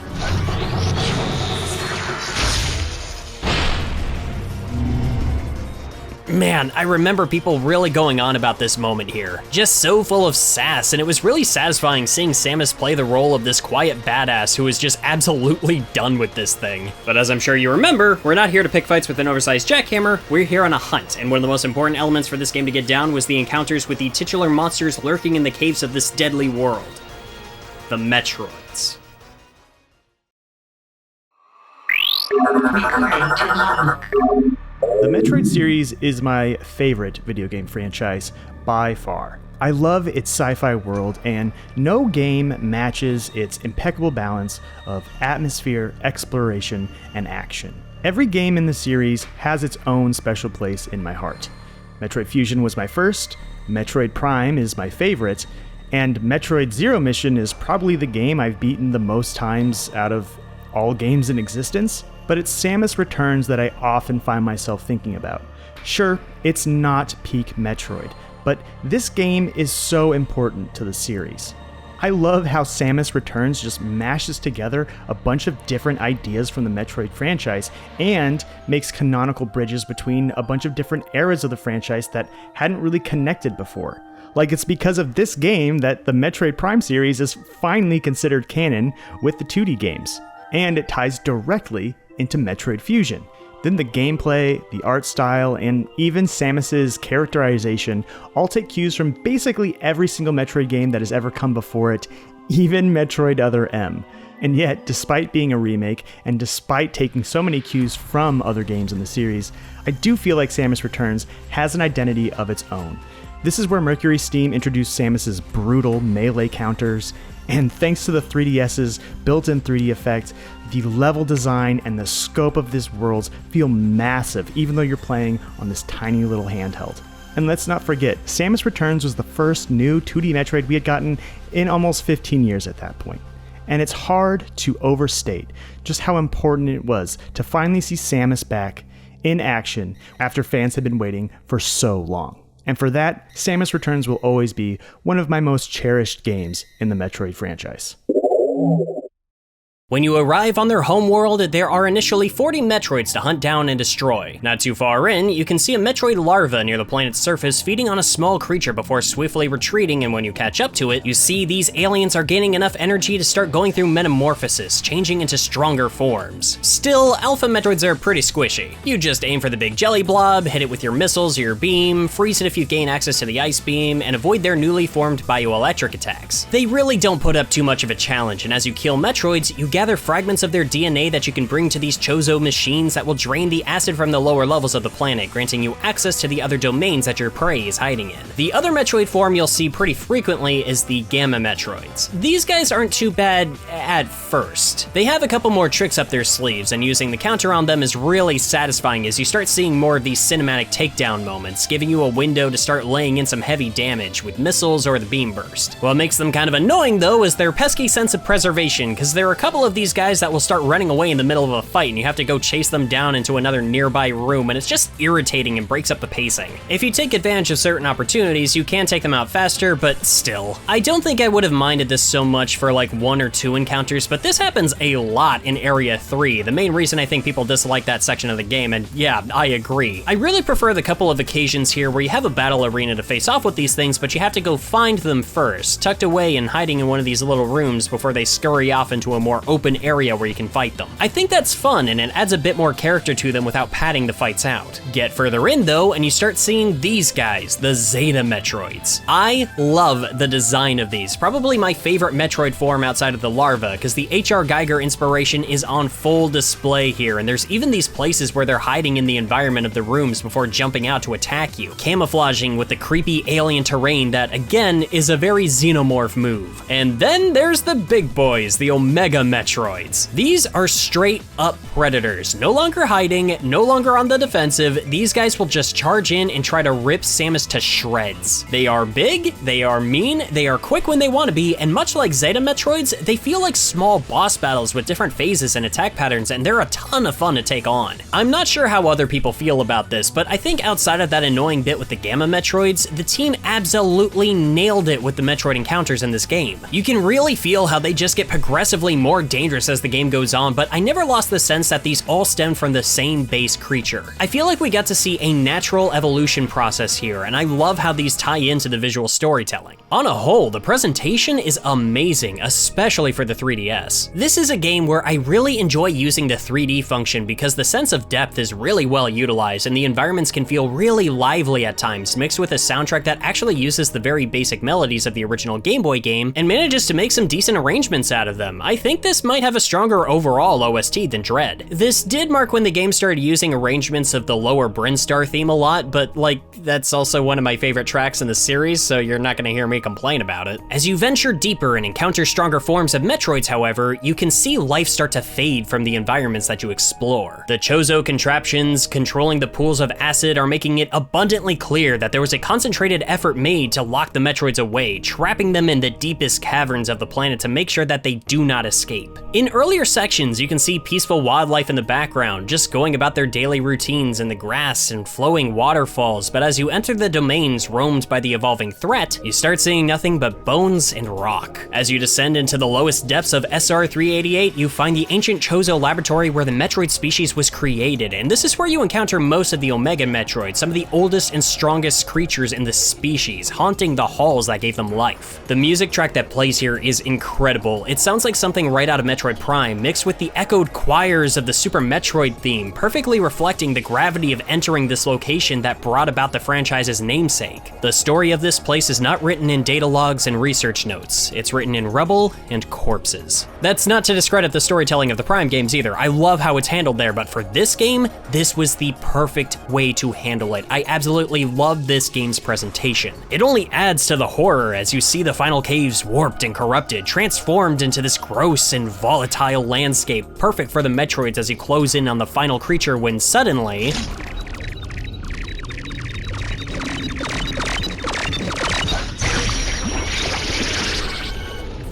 Speaker 1: man, I remember people really going on about this moment here. Just so full of sass, and it was really satisfying seeing Samus play the role of this quiet badass who is just absolutely done with this thing. But as I'm sure you remember, we're not here to pick fights with an oversized jackhammer, we're here on a hunt, and one of the most important elements for this game to get down was the encounters with the titular monsters lurking in the caves of this deadly world. The Metroids.
Speaker 5: The Metroid series is my favorite video game franchise by far. I love its sci-fi world, and no game matches its impeccable balance of atmosphere, exploration, and action. Every game in the series has its own special place in my heart. Metroid Fusion was my first, Metroid Prime is my favorite, and Metroid Zero Mission is probably the game I've beaten the most times out of all games in existence. But it's Samus Returns that I often find myself thinking about. Sure, it's not peak Metroid, but this game is so important to the series. I love how Samus Returns just mashes together a bunch of different ideas from the Metroid franchise and makes canonical bridges between a bunch of different eras of the franchise that hadn't really connected before. Like, it's because of this game that the Metroid Prime series is finally considered canon with the 2D games. And it ties directly into Metroid Fusion, Then the gameplay, the art style, and even Samus's characterization all take cues from basically every single Metroid game that has ever come before it, even Metroid Other M. And yet, despite being a remake, and despite taking so many cues from other games in the series, I do feel like Samus Returns has an identity of its own. This is where Mercury Steam introduced Samus's brutal melee counters, and thanks to the 3DS's built-in 3D effect, the level design and the scope of this world feel massive even though you're playing on this tiny little handheld. And let's not forget, Samus Returns was the first new 2D Metroid we had gotten in almost 15 years at that point. And it's hard to overstate just how important it was to finally see Samus back in action after fans had been waiting for so long. And for that, Samus Returns will always be one of my most cherished games in the Metroid franchise.
Speaker 1: When you arrive on their homeworld, there are initially 40 Metroids to hunt down and destroy. Not too far in, you can see a Metroid larva near the planet's surface feeding on a small creature before swiftly retreating, and when you catch up to it, you see these aliens are gaining enough energy to start going through metamorphosis, changing into stronger forms. Still, Alpha Metroids are pretty squishy. You just aim for the big jelly blob, hit it with your missiles or your beam, freeze it if you gain access to the ice beam, and avoid their newly formed bioelectric attacks. They really don't put up too much of a challenge, and as you kill Metroids, you gather fragments of their DNA that you can bring to these Chozo machines that will drain the acid from the lower levels of the planet, granting you access to the other domains that your prey is hiding in. The other Metroid form you'll see pretty frequently is the Gamma Metroids. These guys aren't too bad at first. They have a couple more tricks up their sleeves, and using the counter on them is really satisfying as you start seeing more of these cinematic takedown moments, giving you a window to start laying in some heavy damage with missiles or the beam burst. What makes them kind of annoying though is their pesky sense of preservation, because there are a couple of these guys that will start running away in the middle of a fight and you have to go chase them down into another nearby room, and it's just irritating and breaks up the pacing. If you take advantage of certain opportunities, you can take them out faster, but still. I don't think I would have minded this so much for like 1 or 2 encounters, but this happens a lot in Area 3, the main reason I think people dislike that section of the game, and yeah, I agree. I really prefer the couple of occasions here where you have a battle arena to face off with these things, but you have to go find them first, tucked away and hiding in one of these little rooms before they scurry off into a more open area where you can fight them. I think that's fun, and it adds a bit more character to them without padding the fights out. Get further in though, and you start seeing these guys, the Zeta Metroids. I love the design of these, probably my favorite Metroid form outside of the larva, because the H.R. Geiger inspiration is on full display here, and there's even these places where they're hiding in the environment of the rooms before jumping out to attack you, camouflaging with the creepy alien terrain that, again, is a very Xenomorph move. And then there's the big boys, the Omega Metroids. These are straight up predators, no longer hiding, no longer on the defensive. These guys will just charge in and try to rip Samus to shreds. They are big, they are mean, they are quick when they want to be, and much like Zeta Metroids, they feel like small boss battles with different phases and attack patterns, and they're a ton of fun to take on. I'm not sure how other people feel about this, but I think outside of that annoying bit with the Gamma Metroids, the team absolutely nailed it with the Metroid encounters in this game. You can really feel how they just get progressively more dangerous as the game goes on, but I never lost the sense that these all stem from the same base creature. I feel like we got to see a natural evolution process here, and I love how these tie into the visual storytelling. On a whole, the presentation is amazing, especially for the 3DS. This is a game where I really enjoy using the 3D function because the sense of depth is really well utilized and the environments can feel really lively at times, mixed with a soundtrack that actually uses the very basic melodies of the original Game Boy game and manages to make some decent arrangements out of them. I think this might have a stronger overall OST than Dread. This did mark when the game started using arrangements of the lower Brinstar theme a lot, but like, that's also one of my favorite tracks in the series, so you're not gonna hear me complain about it. As you venture deeper and encounter stronger forms of Metroids, however, you can see life start to fade from the environments that you explore. The Chozo contraptions controlling the pools of acid are making it abundantly clear that there was a concentrated effort made to lock the Metroids away, trapping them in the deepest caverns of the planet to make sure that they do not escape. In earlier sections, you can see peaceful wildlife in the background, just going about their daily routines in the grass and flowing waterfalls, but as you enter the domains roamed by the evolving threat, you start seeing nothing but bones and rock. As you descend into the lowest depths of SR-388, you find the ancient Chozo laboratory where the Metroid species was created, and this is where you encounter most of the Omega Metroids, some of the oldest and strongest creatures in the species, haunting the halls that gave them life. The music track that plays here is incredible. It sounds like something right out of of Metroid Prime, mixed with the echoed choirs of the Super Metroid theme, perfectly reflecting the gravity of entering this location that brought about the franchise's namesake. The story of this place is not written in data logs and research notes, it's written in rubble and corpses. That's not to discredit the storytelling of the Prime games either. I love how it's handled there, but for this game, this was the perfect way to handle it. I absolutely love this game's presentation. It only adds to the horror as you see the final caves warped and corrupted, transformed into this gross and volatile landscape, perfect for the Metroids as you close in on the final creature when suddenly...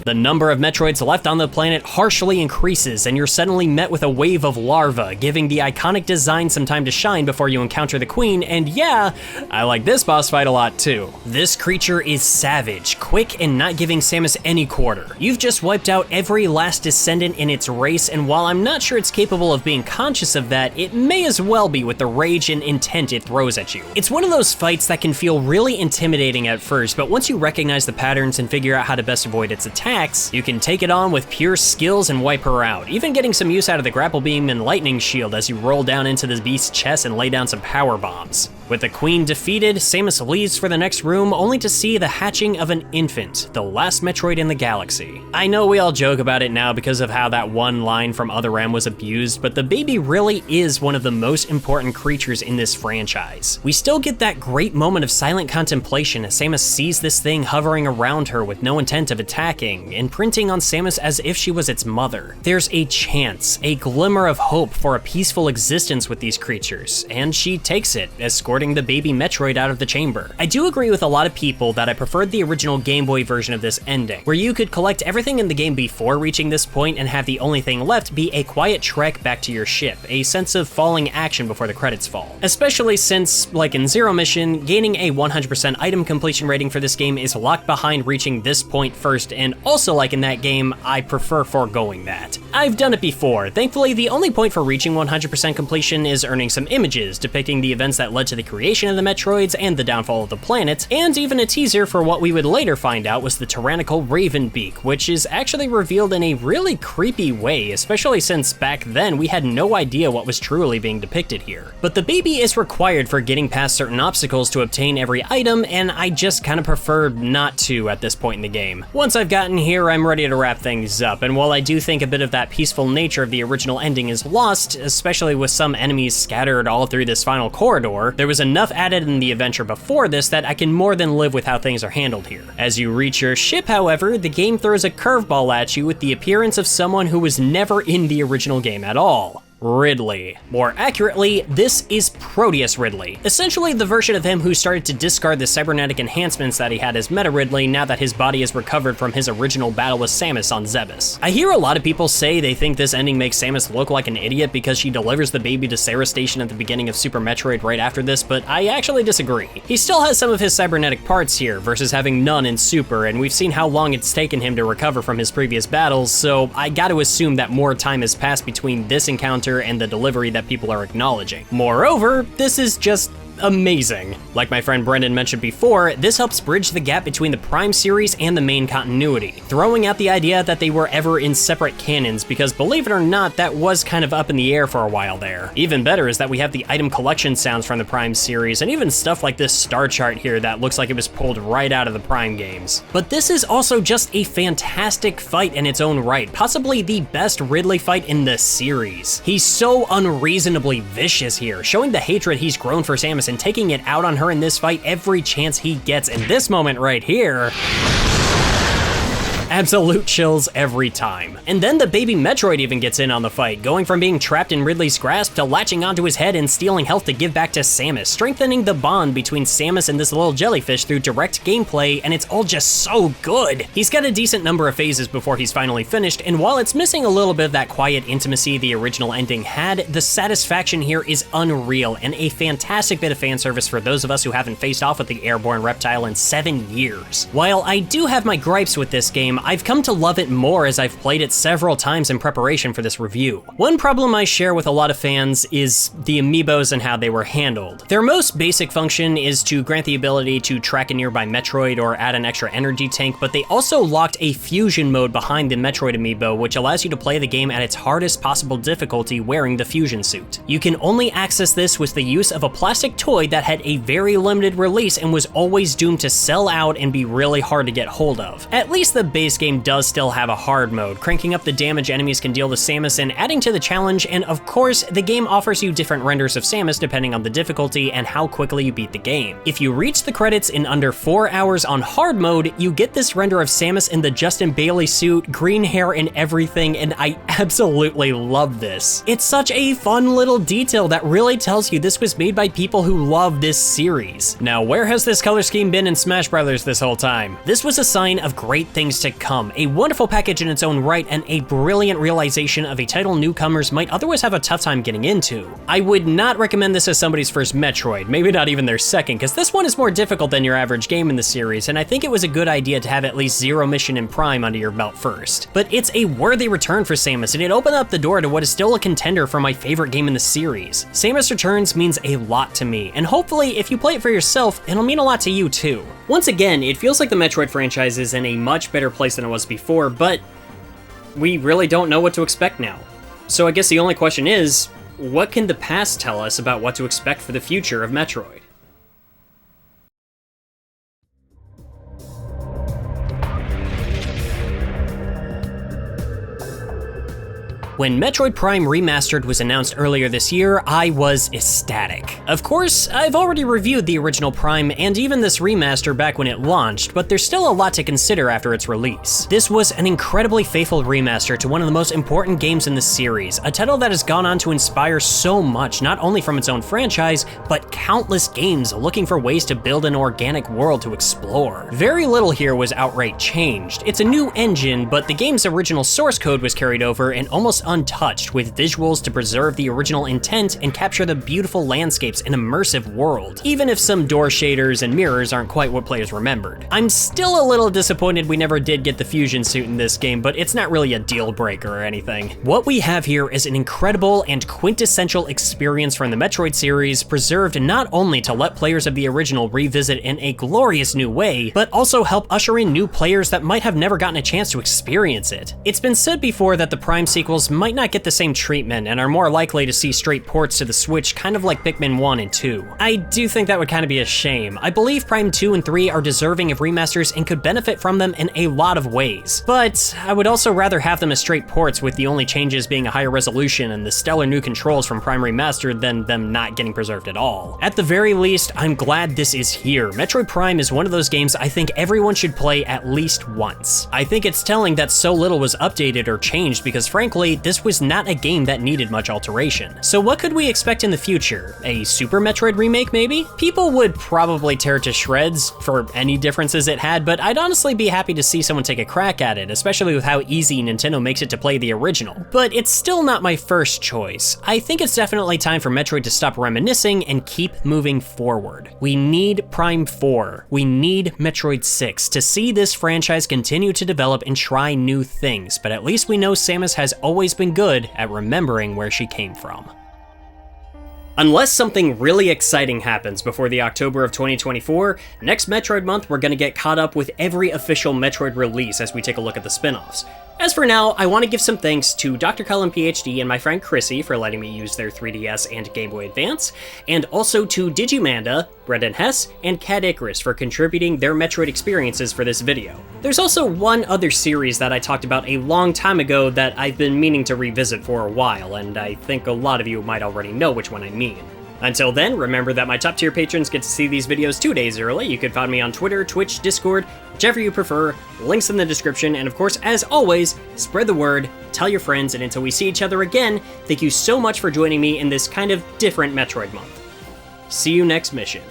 Speaker 1: the number of Metroids left on the planet harshly increases, and you're suddenly met with a wave of larvae, giving the iconic design some time to shine before you encounter the queen, and yeah, I like this boss fight a lot too. This creature is savage, quick, and not giving Samus any quarter. You've just wiped out every last descendant in its race, and while I'm not sure it's capable of being conscious of that, it may as well be with the rage and intent it throws at you. It's one of those fights that can feel really intimidating at first, but once you recognize the patterns and figure out how to best avoid its attacks, you can take it on with pure skills and wipe her out, even getting some use out of the grapple beam and lightning shield as you roll down into the beast's chest and lay down some power bombs. With the queen defeated, Samus leaves for the next room only to see the hatching of an infant, the last Metroid in the galaxy. I know we all joke about it now because of how that one line from Other M was abused, but the baby really is one of the most important creatures in this franchise. We still get that great moment of silent contemplation as Samus sees this thing hovering around her with no intent of attacking, imprinting on Samus as if she was its mother. There's a chance, a glimmer of hope for a peaceful existence with these creatures, and she takes it, escorting the baby Metroid out of the chamber. I do agree with a lot of people that I preferred the original Game Boy version of this ending, where you could collect everything in the game before reaching this point and have the only thing left be a quiet trek back to your ship, a sense of falling action before the credits fall. Especially since, like in Zero Mission, gaining a 100% item completion rating for this game is locked behind reaching this point first, and also like in that game, I prefer foregoing that. I've done it before. Thankfully, the only point for reaching 100% completion is earning some images depicting the events that led to the creation of the Metroids and the downfall of the planet, and even a teaser for what we would later find out was the tyrannical Raven Beak, which is actually revealed in a really creepy way, especially since back then we had no idea what was truly being depicted here. But the baby is required for getting past certain obstacles to obtain every item, and I just kind of prefer not to at this point in the game. Once I've gotten here, I'm ready to wrap things up, and while I do think a bit of that peaceful nature of the original ending is lost, especially with some enemies scattered all through this final corridor, there was enough added in the adventure before this that I can more than live with how things are handled here. As you reach your ship, however, the game throws a curveball at you with the appearance of someone who was never in the original game at all. Ridley. More accurately, this is Proteus Ridley, essentially the version of him who started to discard the cybernetic enhancements that he had as Meta Ridley now that his body is recovered from his original battle with Samus on Zebes. I hear a lot of people say they think this ending makes Samus look like an idiot because she delivers the baby to Sarah Station at the beginning of Super Metroid right after this, but I actually disagree. He still has some of his cybernetic parts here versus having none in Super, and we've seen how long it's taken him to recover from his previous battles, so I gotta assume that more time has passed between this encounter and the delivery that people are acknowledging. Moreover, this is just amazing. Like my friend Brendam mentioned before, this helps bridge the gap between the Prime series and the main continuity, throwing out the idea that they were ever in separate canons, because believe it or not, that was kind of up in the air for a while there. Even better is that we have the item collection sounds from the Prime series, and even stuff like this star chart here that looks like it was pulled right out of the Prime games. But this is also just a fantastic fight in its own right, possibly the best Ridley fight in the series. He's so unreasonably vicious here, showing the hatred he's grown for Samus and taking it out on her in this fight every chance he gets, and this moment right here, absolute chills every time. And then the baby Metroid even gets in on the fight, going from being trapped in Ridley's grasp to latching onto his head and stealing health to give back to Samus, strengthening the bond between Samus and this little jellyfish through direct gameplay, and it's all just so good. He's got a decent number of phases before he's finally finished, and while it's missing a little bit of that quiet intimacy the original ending had, the satisfaction here is unreal and a fantastic bit of fan service for those of us who haven't faced off with the airborne reptile in 7 years. While I do have my gripes with this game, I've come to love it more as I've played it several times in preparation for this review. One problem I share with a lot of fans is the amiibos and how they were handled. Their most basic function is to grant the ability to track a nearby Metroid or add an extra energy tank, but they also locked a fusion mode behind the Metroid amiibo, which allows you to play the game at its hardest possible difficulty wearing the fusion suit. You can only access this with the use of a plastic toy that had a very limited release and was always doomed to sell out and be really hard to get hold of. At least the base game does still have a hard mode, cranking up the damage enemies can deal to Samus and adding to the challenge, and of course, the game offers you different renders of Samus depending on the difficulty and how quickly you beat the game. If you reach the credits in under 4 hours on hard mode, you get this render of Samus in the Justin Bailey suit, green hair and everything, and I absolutely love this. It's such a fun little detail that really tells you this was made by people who love this series. Now, where has this color scheme been in Smash Brothers this whole time? This was a sign of great things to come, a wonderful package in its own right, and a brilliant realization of a title newcomers might otherwise have a tough time getting into. I would not recommend this as somebody's first Metroid, maybe not even their second, because this one is more difficult than your average game in the series, and I think it was a good idea to have at least Zero Mission and Prime under your belt first. But it's a worthy return for Samus, and it opened up the door to what is still a contender for my favorite game in the series. Samus Returns means a lot to me, and hopefully if you play it for yourself, it'll mean a lot to you too. Once again, it feels like the Metroid franchise is in a much better place than it was before, but we really don't know what to expect now. So I guess the only question is, what can the past tell us about what to expect for the future of Metroid? When Metroid Prime Remastered was announced earlier this year, I was ecstatic. Of course, I've already reviewed the original Prime and even this remaster back when it launched, but there's still a lot to consider after its release. This was an incredibly faithful remaster to one of the most important games in the series, a title that has gone on to inspire so much, not only from its own franchise, but countless games looking for ways to build an organic world to explore. Very little here was outright changed. It's a new engine, but the game's original source code was carried over and almost untouched, with visuals to preserve the original intent and capture the beautiful landscapes and immersive world, even if some door shaders and mirrors aren't quite what players remembered. I'm still a little disappointed we never did get the fusion suit in this game, but it's not really a deal breaker or anything. What we have here is an incredible and quintessential experience from the Metroid series, preserved not only to let players of the original revisit in a glorious new way, but also help usher in new players that might have never gotten a chance to experience it. It's been said before that the Prime sequels might not get the same treatment and are more likely to see straight ports to the Switch, kind of like Pikmin 1 and 2. I do think that would kind of be a shame. I believe Prime 2 and 3 are deserving of remasters and could benefit from them in a lot of ways. But I would also rather have them as straight ports, with the only changes being a higher resolution and the stellar new controls from Prime Remastered than them not getting preserved at all. At the very least, I'm glad this is here. Metroid Prime is one of those games I think everyone should play at least once. I think it's telling that so little was updated or changed because frankly, this was not a game that needed much alteration. So what could we expect in the future? A Super Metroid remake maybe? People would probably tear it to shreds for any differences it had, but I'd honestly be happy to see someone take a crack at it, especially with how easy Nintendo makes it to play the original. But it's still not my first choice. I think it's definitely time for Metroid to stop reminiscing and keep moving forward. We need Prime 4. We need Metroid 6 to see this franchise continue to develop and try new things, but at least we know Samus has always been good at remembering where she came from. Unless something really exciting happens before the October of 2024, next Metroid Month we're gonna get caught up with every official Metroid release as we take a look at the spin-offs. As for now, I want to give some thanks to Dr. Cullen PhD and my friend Chrissy for letting me use their 3DS and Game Boy Advance, and also to digiMANDA, Brendam, Hesse, and Caddicarus for contributing their Metroid experiences for this video. There's also one other series that I talked about a long time ago that I've been meaning to revisit for a while, and I think a lot of you might already know which one I mean. Until then, remember that my top tier patrons get to see these videos 2 days early. You can find me on Twitter, Twitch, Discord, whichever you prefer, links in the description, and of course, as always, spread the word, tell your friends, and until we see each other again, thank you so much for joining me in this kind of different Metroid month. See you next mission.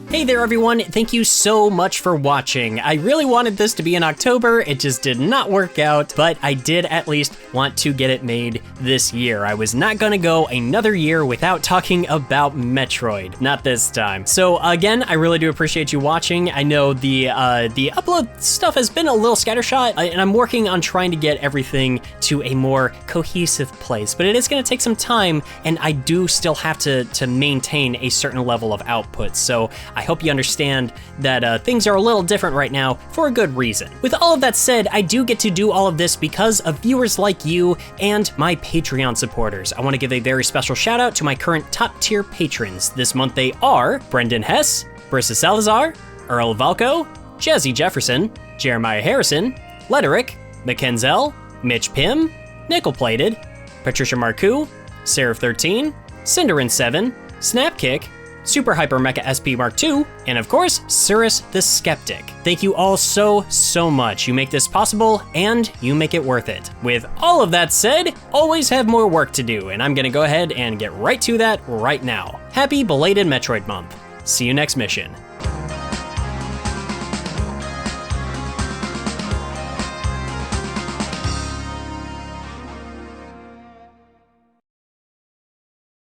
Speaker 1: Hey there everyone, thank you so much for watching. I really wanted this to be in October, it just did not work out, but I did at least want to get it made this year. I was not gonna go another year without talking about Metroid, not this time. So again, I really do appreciate you watching. I know the upload stuff has been a little scattershot, and I'm working on trying to get everything to a more cohesive place, but it is gonna take some time, and I do still have to maintain a certain level of output. So I hope you understand that things are a little different right now for a good reason. With all of that said, I do get to do all of this because of viewers like you and my Patreon supporters. I want to give a very special shout out to my current top tier patrons. This month they are Brendan Hesse, Brissa Salazar, Earl Valco, Jazzy Jefferson, Jeremiah Harrison, Lederick, McKenzel, Mitch Pym, Nickel Plated, Patricia Marcoux, Seraph13, Cinderin7, Snapkick, Super Hyper Mecha SP Mark II, and of course, Cirrus the Skeptic. Thank you all so much. You make this possible, and you make it worth it. With all of that said, always have more work to do, and I'm gonna go ahead and get right to that right now. Happy belated Metroid Month. See you next mission.